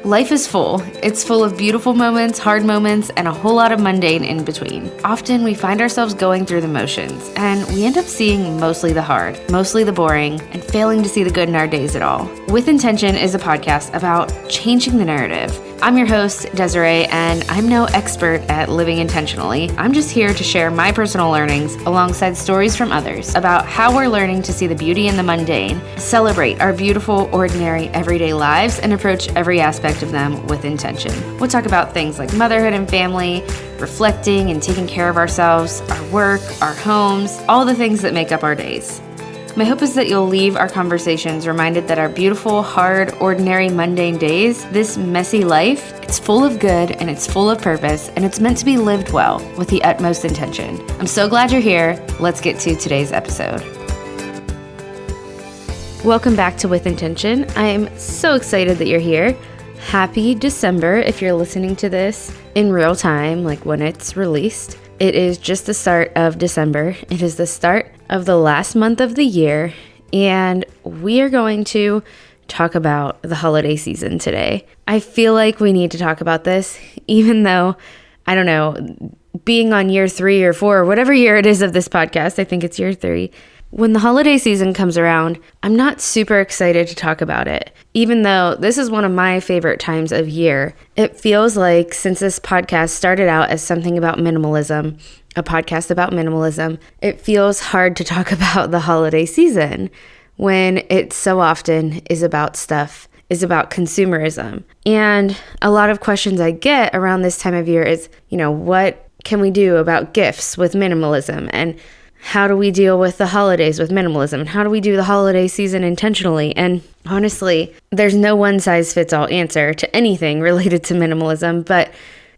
Life is full. It's full of beautiful moments, hard moments, and a whole lot of mundane in between. Often we find ourselves going through the motions, and we end up seeing mostly the hard, mostly the boring, and failing to see the good in our days at all. With Intention is a podcast about changing the narrative. I'm your host, Desiree, and I'm no expert at living intentionally. I'm just here to share my personal learnings alongside stories from others about how we're learning to see the beauty in the mundane, celebrate our beautiful, ordinary, everyday lives, and approach every aspect of them with intention. We'll talk about things like motherhood and family, reflecting and taking care of ourselves, our work, our homes, all the things that make up our days. My hope is that you'll leave our conversations reminded that our beautiful, hard, ordinary, mundane days, this messy life, it's full of good and it's full of purpose and it's meant to be lived well with the utmost intention. I'm so glad you're here. Let's get to today's episode. Welcome back to With Intention. I am so excited that you're here. Happy December if you're listening to this in real time, like when it's released. It is just the start of December. It is the start of the last month of the year, and we are going to talk about the holiday season today. I feel like we need to talk about this, even though, I don't know, being on year 3 or 4, or whatever year it is of this podcast, I think it's year 3, when the holiday season comes around, I'm not super excited to talk about it. Even though this is one of my favorite times of year, it feels like since this podcast started out as something about minimalism, a podcast about minimalism, it feels hard to talk about the holiday season when it so often is about consumerism. And a lot of questions I get around this time of year is, what can we do about gifts with minimalism? And how do we deal with the holidays with minimalism? And how do we do the holiday season intentionally? And honestly, there's no one-size-fits-all answer to anything related to minimalism, but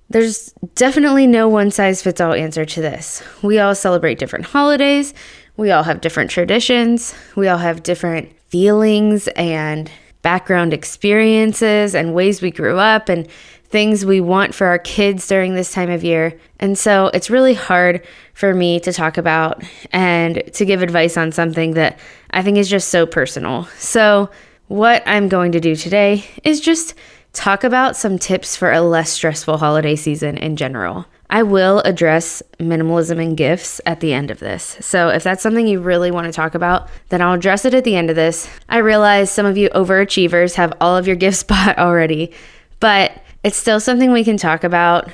there's definitely no one-size-fits-all answer to this. We all celebrate different holidays. We all have different traditions. We all have different feelings and background experiences and ways we grew up and things we want for our kids during this time of year. And so it's really hard for me to talk about and to give advice on something that I think is just so personal. So what I'm going to do today is just talk about some tips for a less stressful holiday season in general. I will address minimalism and gifts at the end of this. So if that's something you really want to talk about, then I'll address it at the end of this. I realize some of you overachievers have all of your gifts bought already, but it's still something we can talk about.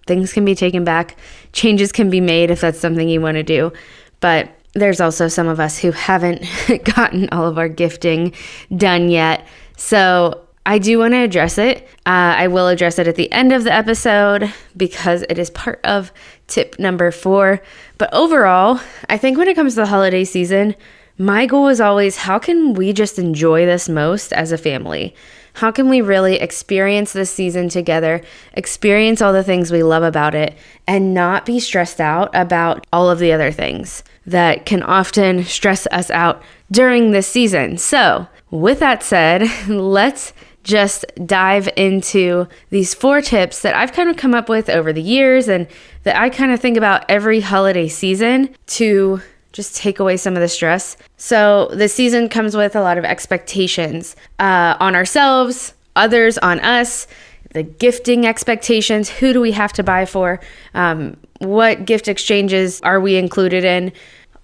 Things can be taken back. Changes can be made if that's something you want to do. But there's also some of us who haven't gotten all of our gifting done yet. So I do want to address it. I will address it at the end of the episode because it is part of tip number 4. But overall, I think when it comes to the holiday season, my goal is always, how can we just enjoy this most as a family? How can we really experience this season together, experience all the things we love about it, and not be stressed out about all of the other things that can often stress us out during this season? So, with that said, let's just dive into these 4 tips that I've kind of come up with over the years and that I kind of think about every holiday season to just take away some of the stress. So the season comes with a lot of expectations on ourselves, others on us, the gifting expectations. Who do we have to buy for? What gift exchanges are we included in?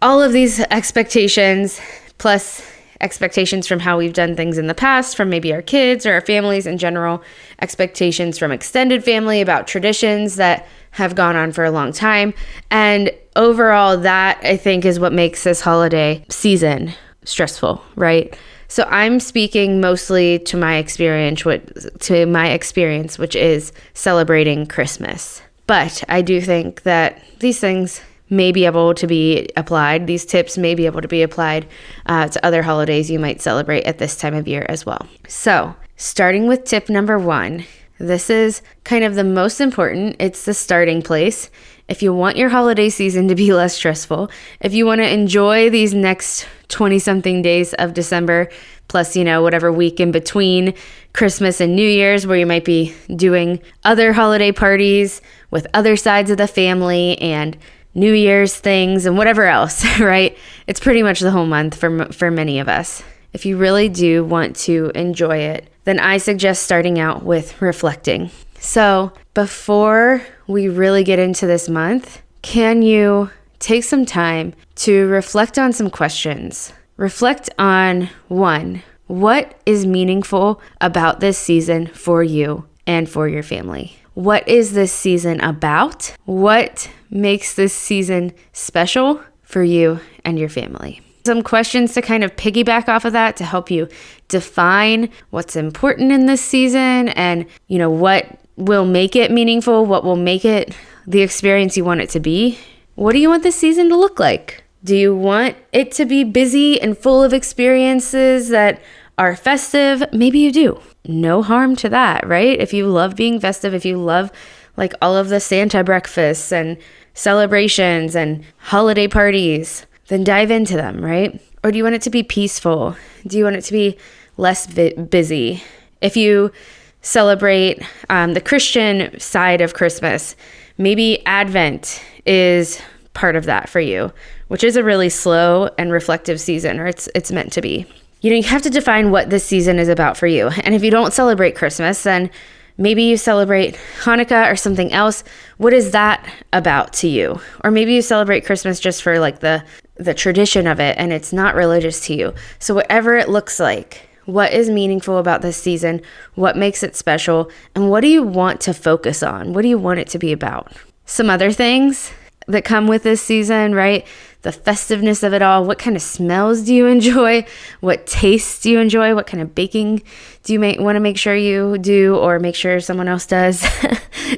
All of these expectations, plus expectations from how we've done things in the past, from maybe our kids or our families in general, expectations from extended family about traditions that have gone on for a long time. And overall, that I think is what makes this holiday season stressful, right? So I'm speaking mostly to my experience, which is celebrating Christmas. But I do think that these things may be able to be applied. These tips may be able to be applied to other holidays you might celebrate at this time of year as well. So starting with tip number 1, this is kind of the most important. It's the starting place. If you want your holiday season to be less stressful, if you want to enjoy these next 20-something days of December, plus, whatever week in between Christmas and New Year's where you might be doing other holiday parties with other sides of the family and New Year's things and whatever else, right? It's pretty much the whole month for many of us. If you really do want to enjoy it, then I suggest starting out with reflecting. So before we really get into this month, can you take some time to reflect on some questions? Reflect on one, what is meaningful about this season for you and for your family? What is this season about? What makes this season special for you and your family? Some questions to kind of piggyback off of that to help you define what's important in this season and, what will make it meaningful, what will make it the experience you want it to be. What do you want this season to look like? Do you want it to be busy and full of experiences that are festive? Maybe you do. No harm to that, right? If you love being festive, if you love like all of the Santa breakfasts and celebrations and holiday parties, then dive into them, right? Or do you want it to be peaceful? Do you want it to be less busy? If you celebrate the Christian side of Christmas, maybe Advent is part of that for you, which is a really slow and reflective season, or it's meant to be. You have to define what this season is about for you. And if you don't celebrate Christmas, then maybe you celebrate Hanukkah or something else. What is that about to you? Or maybe you celebrate Christmas just for like the tradition of it and it's not religious to you. So whatever it looks like, what is meaningful about this season? What makes it special? And what do you want to focus on? What do you want it to be about? Some other things that come with this season, right? The festiveness of it all. What kind of smells do you enjoy? What tastes do you enjoy? What kind of baking do you want to make sure you do or make sure someone else does?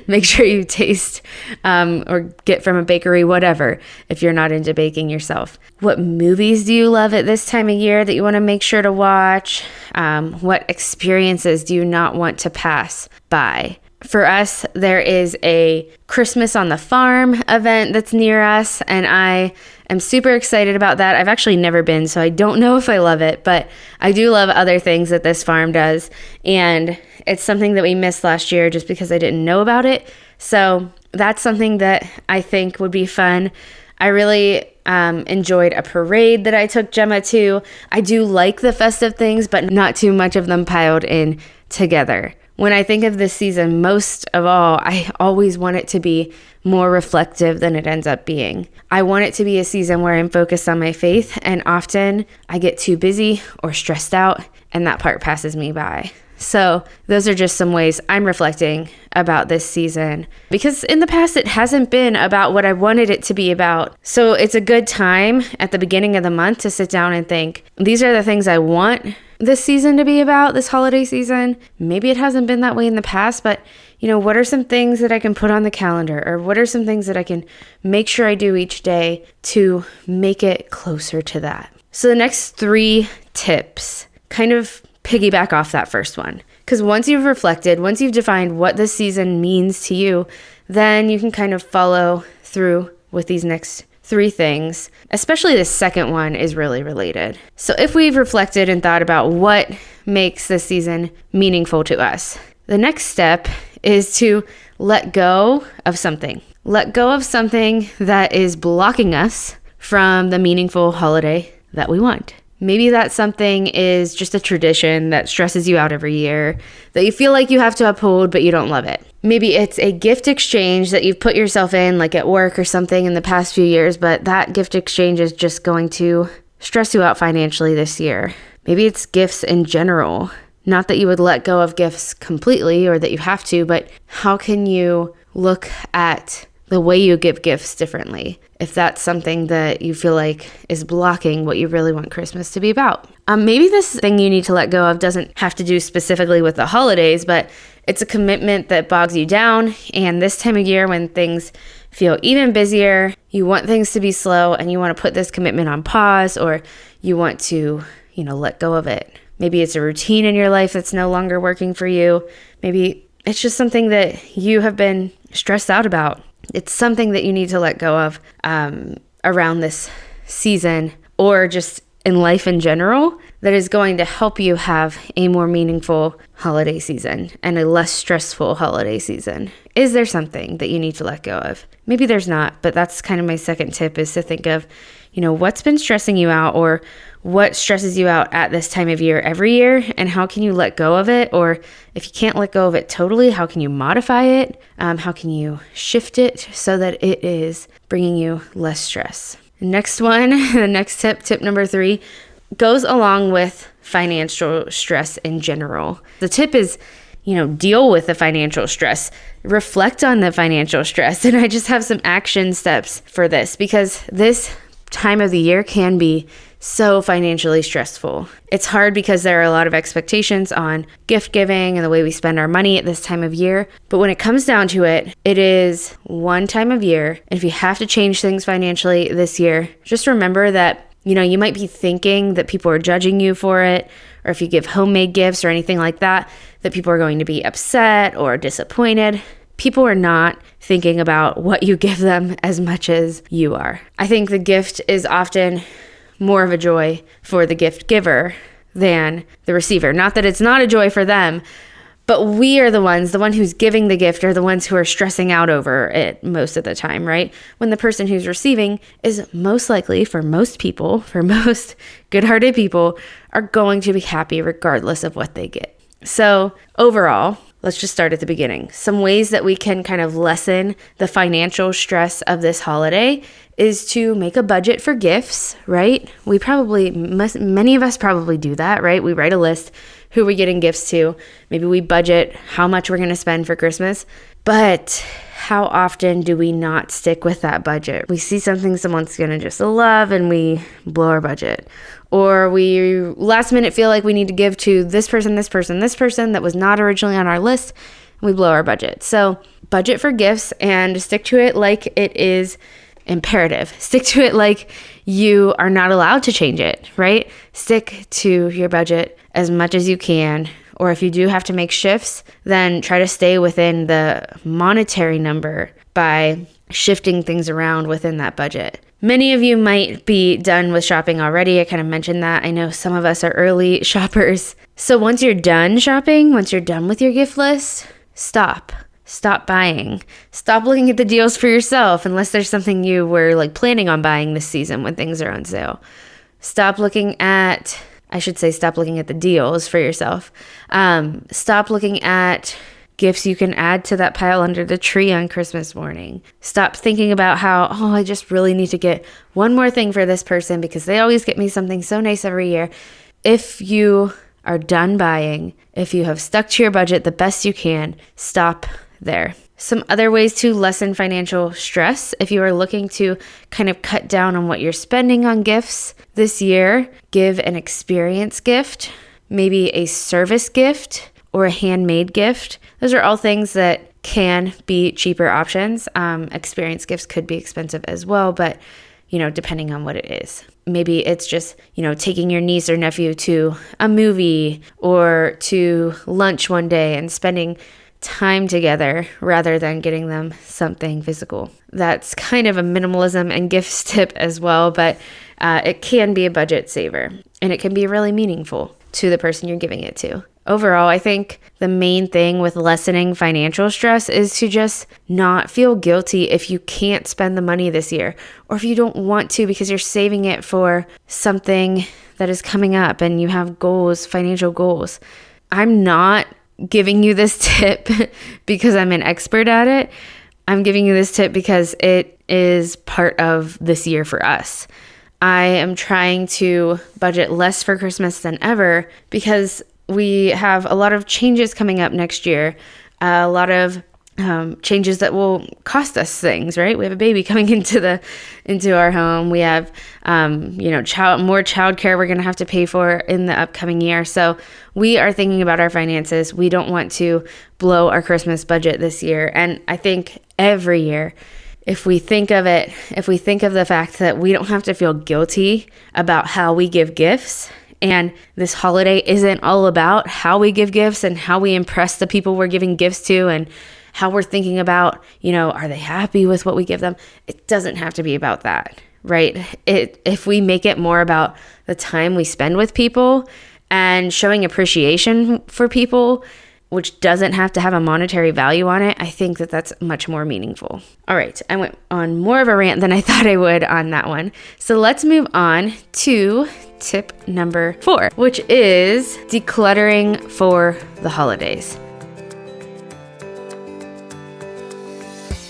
Make sure you taste or get from a bakery, whatever, if you're not into baking yourself. What movies do you love at this time of year that you want to make sure to watch? What experiences do you not want to pass by? For us, there is a Christmas on the Farm event that's near us, and I am super excited about that. I've actually never been, so I don't know if I love it, but I do love other things that this farm does, and it's something that we missed last year just because I didn't know about it. So that's something that I think would be fun. I really enjoyed a parade that I took Gemma to. I do like the festive things, but not too much of them piled in together. When I think of this season, most of all, I always want it to be more reflective than it ends up being. I want it to be a season where I'm focused on my faith, and often I get too busy or stressed out, and that part passes me by. So those are just some ways I'm reflecting about this season, because in the past it hasn't been about what I wanted it to be about. So it's a good time at the beginning of the month to sit down and think, these are the things I want this season to be about, this holiday season. Maybe it hasn't been that way in the past, but what are some things that I can put on the calendar, or what are some things that I can make sure I do each day to make it closer to that? So the next 3 tips kind of piggyback off that first one. Because once you've reflected, once you've defined what this season means to you, then you can kind of follow through with these next 3 things. Especially the second one is really related. So if we've reflected and thought about what makes this season meaningful to us, the next step is to let go of something. Let go of something that is blocking us from the meaningful holiday that we want. Maybe that something is just a tradition that stresses you out every year, that you feel like you have to uphold, but you don't love it. Maybe it's a gift exchange that you've put yourself in, like at work or something in the past few years, but that gift exchange is just going to stress you out financially this year. Maybe it's gifts in general. Not that you would let go of gifts completely or that you have to, but how can you look at the way you give gifts differently if that's something that you feel like is blocking what you really want Christmas to be about? Maybe this thing you need to let go of doesn't have to do specifically with the holidays, but it's a commitment that bogs you down. And this time of year when things feel even busier, you want things to be slow and you want to put this commitment on pause, or you want to, let go of it. Maybe it's a routine in your life that's no longer working for you. Maybe it's just something that you have been stressed out about. It's something that you need to let go of around this season, or just in life in general, that is going to help you have a more meaningful holiday season and a less stressful holiday season. Is there something that you need to let go of? Maybe there's not, but that's kind of my second tip, is to think of, what's been stressing you out, or what stresses you out at this time of year every year, and how can you let go of it? Or if you can't let go of it totally, how can you modify it? How can you shift it so that it is bringing you less stress? Next one, the next tip number 3, goes along with financial stress in general. The tip is, deal with the financial stress, reflect on the financial stress. And I just have some action steps for this, because this time of the year can be so financially stressful. It's hard because there are a lot of expectations on gift giving and the way we spend our money at this time of year. But when it comes down to it, it is one time of year. And if you have to change things financially this year, just remember that you might be thinking that people are judging you for it, or if you give homemade gifts or anything like that, that people are going to be upset or disappointed. People are not thinking about what you give them as much as you are. I think the gift is often more of a joy for the gift giver than the receiver. Not that it's not a joy for them, but we are the one who's giving the gift are the ones who are stressing out over it most of the time, right? When the person who's receiving is most likely, for most people, for most good-hearted people, are going to be happy regardless of what they get. So overall, let's just start at the beginning. Some ways that we can kind of lessen the financial stress of this holiday is to make a budget for gifts, right? Many of us probably do that, right? We write a list, who we're getting gifts to. Maybe we budget how much we're going to spend for Christmas. But how often do we not stick with that budget? We see something someone's going to just love and we blow our budget. Or we last minute feel like we need to give to this person that was not originally on our list, and we blow our budget. So budget for gifts and stick to it like it is imperative. Stick to it like you are not allowed to change it, right? Stick to your budget as much as you can. Or if you do have to make shifts, then try to stay within the monetary number by shifting things around within that budget. Many of you might be done with shopping already. I kind of mentioned that. I know some of us are early shoppers. So once you're done shopping, once you're done with your gift list, stop. Stop buying. Stop looking at the deals for yourself, unless there's something you were planning on buying this season when things are on sale. Stop looking at the deals for yourself. Stop looking at gifts you can add to that pile under the tree on Christmas morning. Stop thinking about how, I just really need to get one more thing for this person because they always get me something so nice every year. If you are done buying, if you have stuck to your budget the best you can, stop there. Some other ways to lessen financial stress, if you are looking to kind of cut down on what you're spending on gifts this year, give an experience gift, maybe a service gift or a handmade gift. Those are all things that can be cheaper options. Experience gifts could be expensive as well, but depending on what it is. Maybe it's just, taking your niece or nephew to a movie or to lunch one day and spending time together rather than getting them something physical. That's kind of a minimalism and gifts tip as well, but it can be a budget saver and it can be really meaningful to the person you're giving it to. Overall, I think the main thing with lessening financial stress is to just not feel guilty if you can't spend the money this year, or if you don't want to because you're saving it for something that is coming up and you have goals, financial goals. I'm not giving you this tip because I'm an expert at it. I'm giving you this tip because it is part of this year for us. I am trying to budget less for Christmas than ever because we have a lot of changes coming up next year, a lot of changes that will cost us things, right? We have a baby coming into our home. We have, more childcare we're going to have to pay for in the upcoming year. So we are thinking about our finances. We don't want to blow our Christmas budget this year. And I think every year, if we think of the fact that we don't have to feel guilty about how we give gifts, and this holiday isn't all about how we give gifts and how we impress the people we're giving gifts to and how we're thinking about, are they happy with what we give them? It doesn't have to be about that, right? If we make it more about the time we spend with people and showing appreciation for people which doesn't have to have a monetary value on it, I think that that's much more meaningful. All right, I went on more of a rant than I thought I would on that one. So let's move on to tip number 4, which is decluttering for the holidays.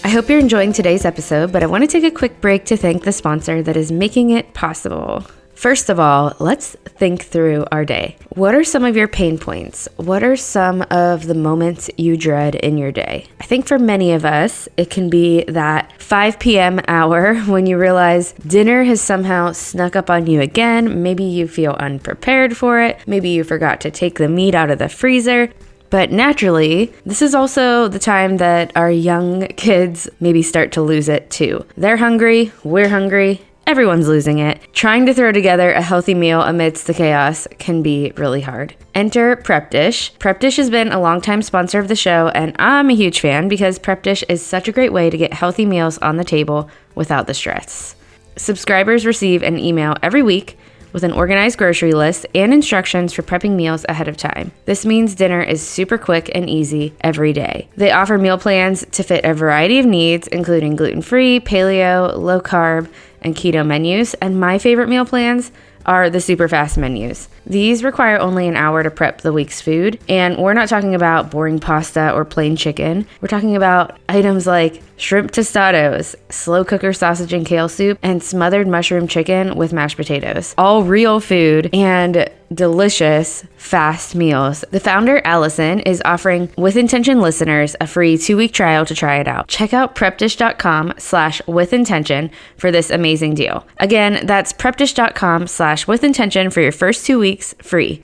I hope you're enjoying today's episode, but I want to take a quick break to thank the sponsor that is making it possible. First of all, let's think through our day. What are some of your pain points? What are some of the moments you dread in your day? I think for many of us, it can be that 5 p.m. hour when you realize dinner has somehow snuck up on you again. Maybe you feel unprepared for it. Maybe you forgot to take the meat out of the freezer. But naturally, this is also the time that our young kids maybe start to lose it too. They're hungry, we're hungry, everyone's losing it. Trying to throw together a healthy meal amidst the chaos can be really hard. Enter Prepdish. Prepdish has been a longtime sponsor of the show, and I'm a huge fan because Prepdish is such a great way to get healthy meals on the table without the stress. Subscribers receive an email every week with an organized grocery list and instructions for prepping meals ahead of time. This means dinner is super quick and easy every day. They offer meal plans to fit a variety of needs, including gluten-free, paleo, low carb, and keto menus, and my favorite meal plans are the super fast menus. These require only an hour to prep the week's food, and we're not talking about boring pasta or plain chicken. We're talking about items like shrimp tostados, slow cooker sausage and kale soup, and smothered mushroom chicken with mashed potatoes. All real food and delicious fast meals. The founder, Allison, is offering With Intention listeners a free 2-week trial to try it out. Check out prepdish.com/withintention for this amazing deal. Again, that's prepdish.com/withintention for your first 2 weeks free.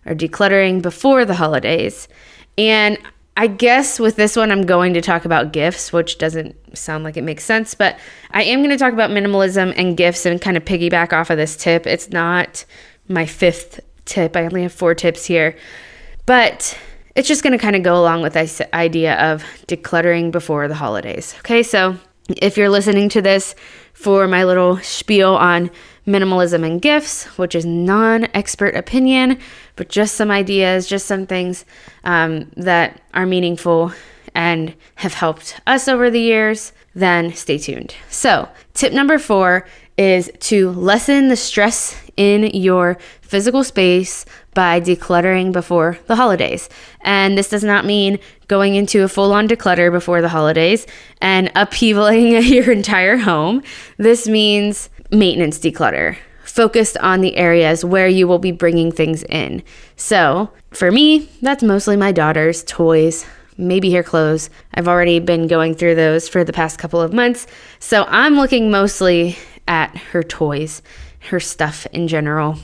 Or decluttering before the holidays. And I guess with this one, I'm going to talk about gifts, which doesn't sound like it makes sense, but I am going to talk about minimalism and gifts and kind of piggyback off of this tip. It's not my 5th tip. I only have 4 tips here, but it's just going to kind of go along with this idea of decluttering before the holidays. Okay, so if you're listening to this for my little spiel on minimalism and gifts, which is non-expert opinion, but just some ideas, just some things that are meaningful and have helped us over the years, then stay tuned. So tip number 4 is to lessen the stress in your physical space by decluttering before the holidays. And this does not mean going into a full-on declutter before the holidays and upheavaling your entire home. This means maintenance declutter, focused on the areas where you will be bringing things in. So for me, that's mostly my daughter's toys, maybe her clothes. I've already been going through those for the past couple of months. So I'm looking mostly at her toys, her stuff in general.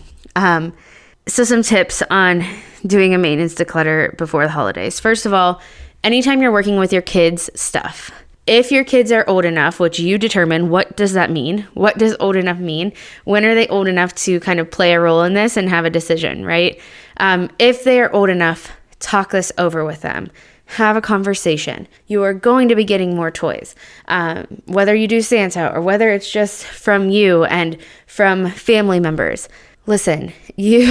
So some tips on doing a maintenance declutter before the holidays. First of all, anytime you're working with your kids' stuff, if your kids are old enough, which you determine, what does that mean? What does old enough mean? When are they old enough to kind of play a role in this and have a decision, right? If they are old enough, talk this over with them. Have a conversation. You are going to be getting more toys, whether you do Santa or whether it's just from you and from family members. Listen, you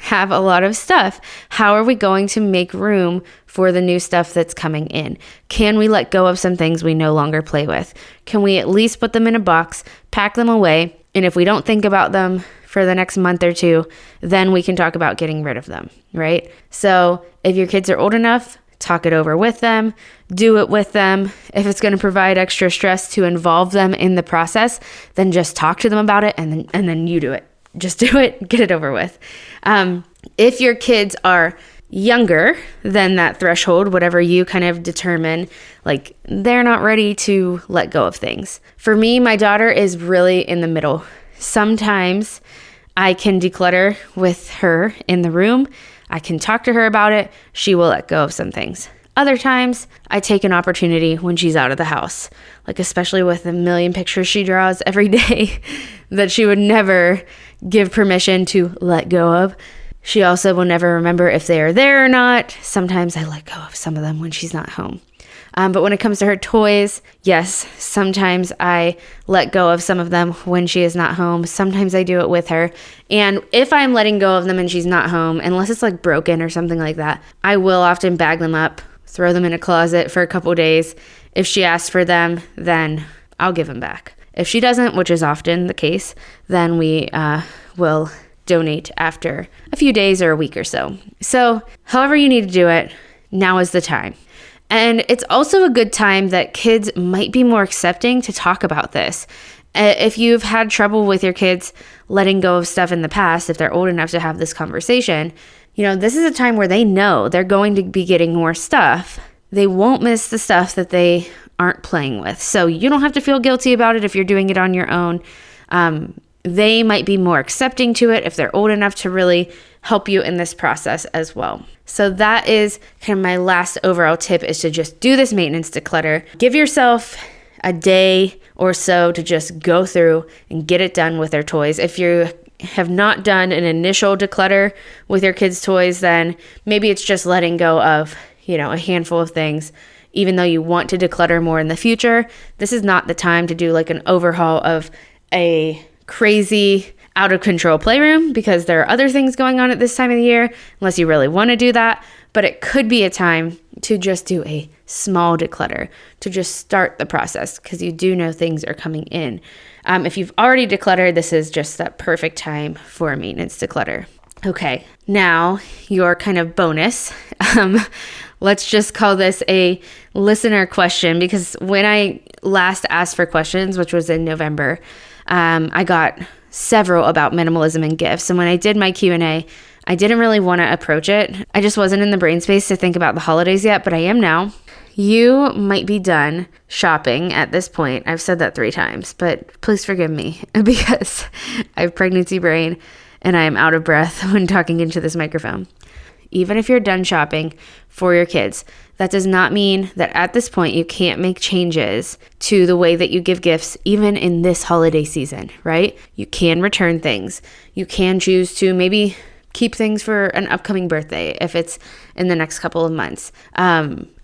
have a lot of stuff. How are we going to make room for the new stuff that's coming in? Can we let go of some things we no longer play with? Can we at least put them in a box, pack them away, and if we don't think about them for the next month or 2, then we can talk about getting rid of them, right? So if your kids are old enough, talk it over with them, do it with them. If it's going to provide extra stress to involve them in the process, then just talk to them about it and then you do it. Just do it, get it over with. If your kids are younger than that threshold, whatever you kind of determine, like they're not ready to let go of things. For me, my daughter is really in the middle. Sometimes I can declutter with her in the room. I can talk to her about it. She will let go of some things. Other times, I take an opportunity when she's out of the house, like especially with a million pictures she draws every day that she would never give permission to let go of. She also will never remember if they are there or not. Sometimes I let go of some of them when she's not home. But when it comes to her toys, yes, sometimes I let go of some of them when she is not home. Sometimes I do it with her. And if I'm letting go of them and she's not home, unless it's like broken or something like that, I will often bag them up, throw them in a closet for a couple days. If she asks for them, then I'll give them back. If she doesn't, which is often the case, then we will donate after a few days or a week or so. So however you need to do it, now is the time. And it's also a good time that kids might be more accepting to talk about this. If you've had trouble with your kids letting go of stuff in the past, if they're old enough to have this conversation, this is a time where they know they're going to be getting more stuff. They won't miss the stuff that they aren't playing with. So you don't have to feel guilty about it if you're doing it on your own. They might be more accepting to it if they're old enough to really help you in this process as well. So that is kind of my last overall tip, is to just do this maintenance declutter. Give yourself a day or so to just go through and get it done with their toys. If you have not done an initial declutter with your kids' toys, then maybe it's just letting go of, a handful of things. Even though you want to declutter more in the future, this is not the time to do like an overhaul of a crazy out of control playroom, because there are other things going on at this time of the year, unless you really want to do that. But it could be a time to just do a small declutter, to just start the process, because you do know things are coming in. If you've already decluttered, this is just that perfect time for a maintenance declutter. Okay, now your kind of bonus. Let's just call this a listener question, because when I last asked for questions, which was in November, I got several about minimalism and gifts. And when I did my Q&A, I didn't really want to approach it. I just wasn't in the brain space to think about the holidays yet, but I am now. You might be done shopping at this point. I've said that 3 times, but please forgive me because I have pregnancy brain and I am out of breath when talking into this microphone. Even if you're done shopping for your kids, that does not mean that at this point you can't make changes to the way that you give gifts, even in this holiday season, right? You can return things. You can choose to maybe keep things for an upcoming birthday if it's in the next couple of months.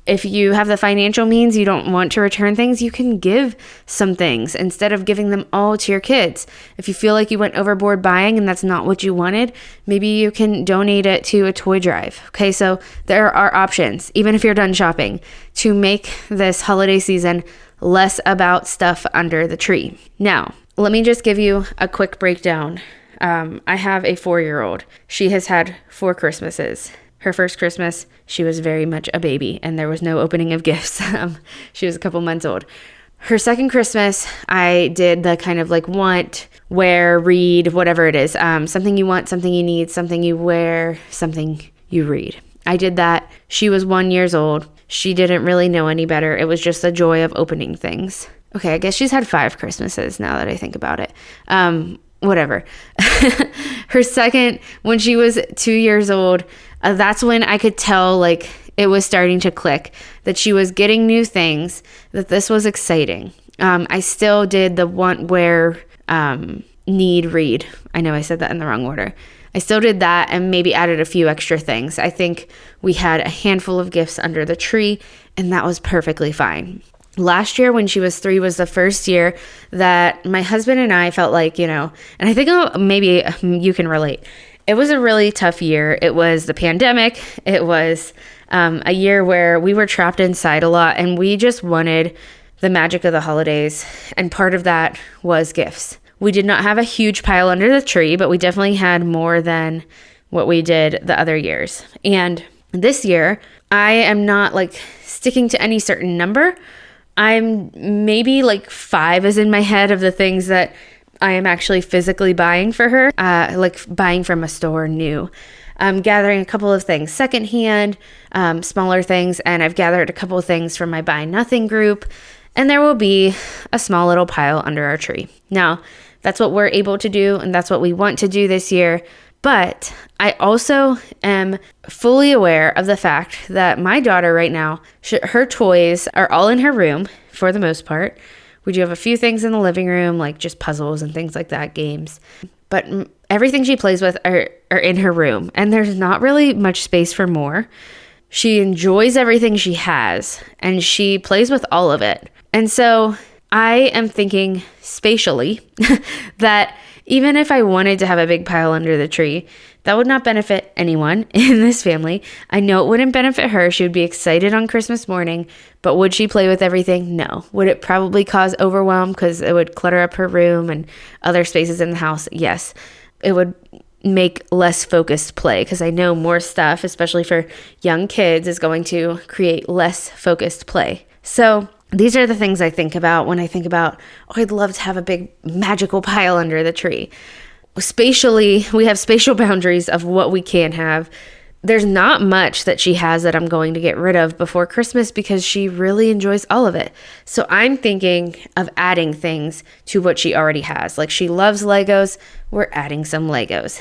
If you have the financial means, you don't want to return things, you can give some things instead of giving them all to your kids. If you feel like you went overboard buying and that's not what you wanted, maybe you can donate it to a toy drive. Okay, so there are options, even if you're done shopping, to make this holiday season less about stuff under the tree. Now, let me just give you a quick breakdown. I have a 4-year-old. She has had 4 Christmases. Her first Christmas, she was very much a baby and there was no opening of gifts. She was a couple months old. Her second Christmas, I did the kind of like want, wear, read, whatever it is. Something you want, something you need, something you wear, something you read. I did that. She was 1 year old. She didn't really know any better. It was just the joy of opening things. Okay, I guess she's had 5 Christmases now that I think about it. Whatever. Her second, when she was 2 years old, that's when I could tell like it was starting to click, that she was getting new things, that this was exciting. I still did the want, wear, need, read. I know I said that in the wrong order. I still did that and maybe added a few extra things. I think we had a handful of gifts under the tree and that was perfectly fine. Last year when she was 3 was the first year that my husband and I felt like, and I think maybe you can relate. It was a really tough year. It was the pandemic. It was a year where we were trapped inside a lot and we just wanted the magic of the holidays. And part of that was gifts. We did not have a huge pile under the tree, but we definitely had more than what we did the other years. And this year, I am not like sticking to any certain number. I'm maybe like 5 is in my head of the things that I am actually physically buying for her, like buying from a store new. I'm gathering a couple of things secondhand, smaller things, and I've gathered a couple of things from my Buy Nothing group, and there will be a small little pile under our tree. Now, that's what we're able to do, and that's what we want to do this year. But I also am fully aware of the fact that my daughter right now, her toys are all in her room for the most part. We do have a few things in the living room, like just puzzles and things like that, games. But everything she plays with are in her room. And there's not really much space for more. She enjoys everything she has, and she plays with all of it. And so I am thinking spatially that even if I wanted to have a big pile under the tree, that would not benefit anyone in this family. I know it wouldn't benefit her. She would be excited on Christmas morning, but would she play with everything? No. Would it probably cause overwhelm because it would clutter up her room and other spaces in the house? Yes. It would make less focused play because I know more stuff, especially for young kids, is going to create less focused play. So these are the things I think about when I think about, oh, I'd love to have a big magical pile under the tree. Spatially, we have spatial boundaries of what we can have. There's not much that she has that I'm going to get rid of before Christmas because she really enjoys all of it. So I'm thinking of adding things to what she already has. Like she loves Legos, we're adding some Legos.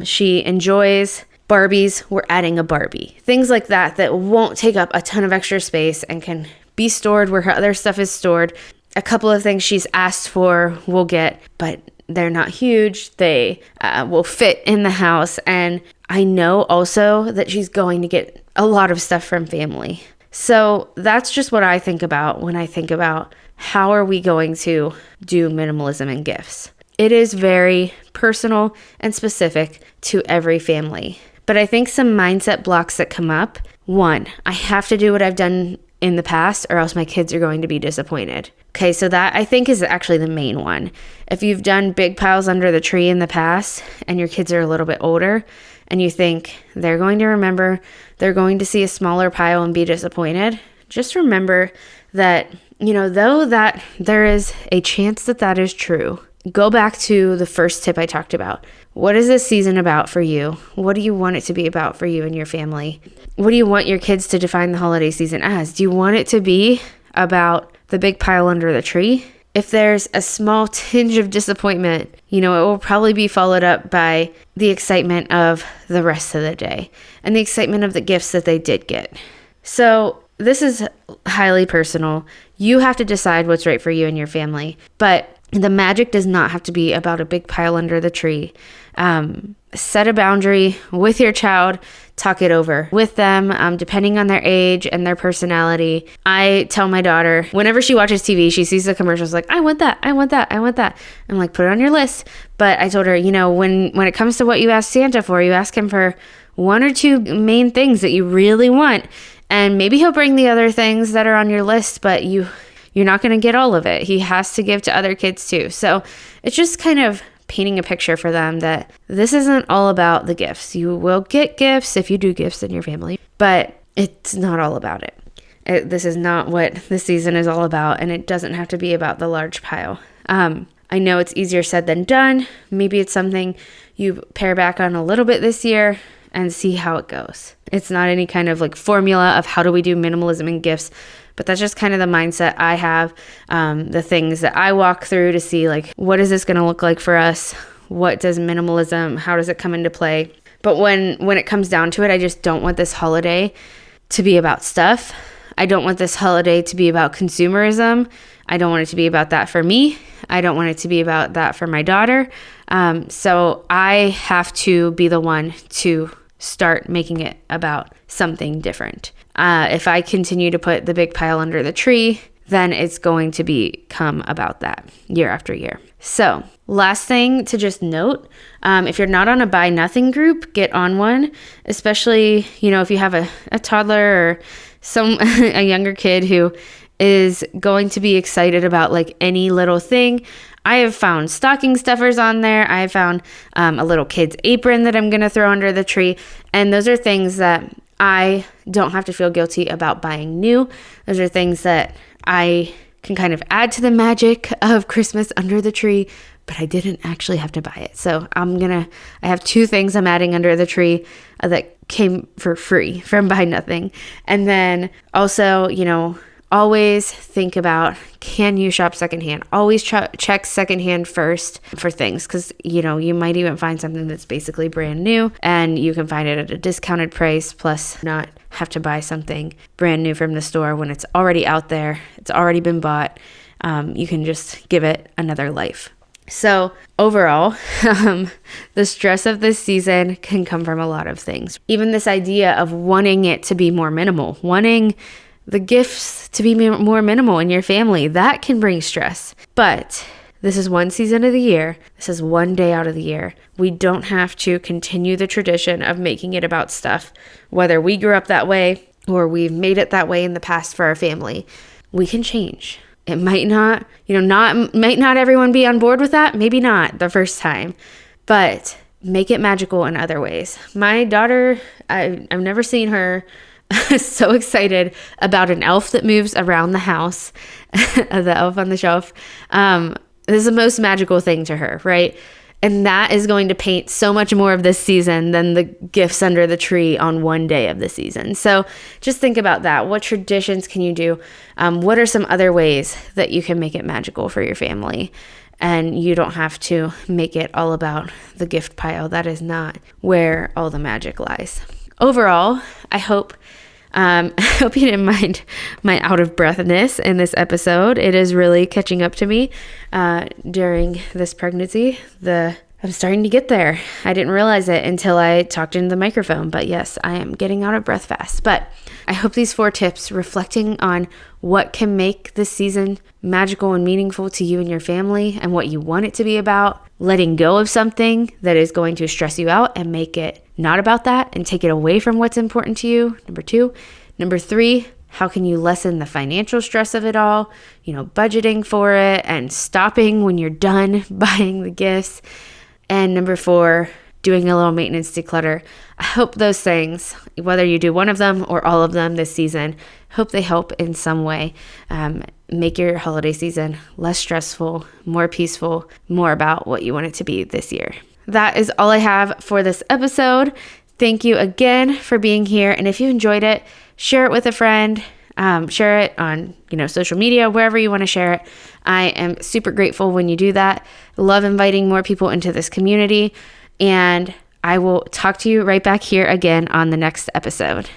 She enjoys Barbies, we're adding a Barbie. Things like that won't take up a ton of extra space and can be stored where her other stuff is stored. A couple of things she's asked for we'll get, but they're not huge. They will fit in the house. And I know also that she's going to get a lot of stuff from family. So that's just what I think about when I think about how are we going to do minimalism and gifts. It is very personal and specific to every family. But I think some mindset blocks that come up. One, I have to do what I've done in the past or else my kids are going to be disappointed. Okay, so that I think is actually the main one. If you've done big piles under the tree in the past and your kids are a little bit older and you think they're going to remember, they're going to see a smaller pile and be disappointed, just remember that, though that there is a chance that that is true, go back to the first tip I talked about. What is this season about for you? What do you want it to be about for you and your family? What do you want your kids to define the holiday season as? Do you want it to be about the big pile under the tree? If there's a small tinge of disappointment, it will probably be followed up by the excitement of the rest of the day and the excitement of the gifts that they did get. So this is highly personal. You have to decide what's right for you and your family, but the magic does not have to be about a big pile under the tree. Set a boundary with your child, talk it over with them, depending on their age and their personality. I tell my daughter, whenever she watches TV, she sees the commercials like, I want that, I want that, I want that. I'm like, put it on your list. But I told her, when it comes to what you ask Santa for, you ask him for one or two main things that you really want. And maybe he'll bring the other things that are on your list, but you're not going to get all of it. He has to give to other kids too. So it's just kind of painting a picture for them that this isn't all about the gifts. You will get gifts if you do gifts in your family, but it's not all about it. This is not what the season is all about, and it doesn't have to be about the large pile. I know it's easier said than done. Maybe it's something you pare back on a little bit this year and see how it goes. It's not any kind of formula of how do we do minimalism and gifts, but that's just kind of the mindset I have, the things that I walk through to see what is this going to look like for us? What does minimalism, how does it come into play? But when it comes down to it, I just don't want this holiday to be about stuff. I don't want this holiday to be about consumerism. I don't want it to be about that for me. I don't want it to be about that for my daughter. So I have to be the one to start making it about something different. If I continue to put the big pile under the tree, then it's going to become about that year after year. So last thing to just note, if you're not on a buy nothing group, get on one, especially, if you have a toddler or a younger kid who is going to be excited about any little thing. I have found stocking stuffers on there. I have found a little kid's apron that I'm going to throw under the tree. And those are things that I don't have to feel guilty about buying new. Those are things that I can kind of add to the magic of Christmas under the tree, but I didn't actually have to buy it. So I have two things I'm adding under the tree that came for free from Buy Nothing. And then also, always think about, can you shop secondhand? Always check secondhand first for things because, you might even find something that's basically brand new and you can find it at a discounted price, plus not have to buy something brand new from the store when it's already out there. It's already been bought. You can just give it another life. So overall, the stress of this season can come from a lot of things. Even this idea of wanting it to be more minimal, wanting the gifts to be more minimal in your family, that can bring stress. But this is one season of the year. This is one day out of the year. We don't have to continue the tradition of making it about stuff, whether we grew up that way or we've made it that way in the past for our family. We can change. It might not, might not everyone be on board with that. Maybe not the first time, but make it magical in other ways. My daughter, I've never seen her so excited about an elf that moves around the house, the elf on the shelf. This is the most magical thing to her, right? And that is going to paint so much more of this season than the gifts under the tree on one day of the season. So just think about that. What traditions can you do? What are some other ways that you can make it magical for your family? And you don't have to make it all about the gift pile. That is not where all the magic lies. Overall, I hope you didn't mind my out of breathness in this episode. It is really catching up to me during this pregnancy. I'm starting to get there. I didn't realize it until I talked into the microphone, but yes, I am getting out of breath fast. But I hope these 4 tips, reflecting on what can make this season magical and meaningful to you and your family and what you want it to be about, letting go of something that is going to stress you out and make it not about that and take it away from what's important to you. Number 2. Number 3, how can you lessen the financial stress of it all? Budgeting for it and stopping when you're done buying the gifts. And number 4, doing a little maintenance declutter. I hope those things, whether you do one of them or all of them this season, hope they help in some way. Make your holiday season less stressful, more peaceful, more about what you want it to be this year. That is all I have for this episode. Thank you again for being here. And if you enjoyed it, share it with a friend. Share it on, social media, wherever you want to share it. I am super grateful when you do that. Love inviting more people into this community. And I will talk to you right back here again on the next episode.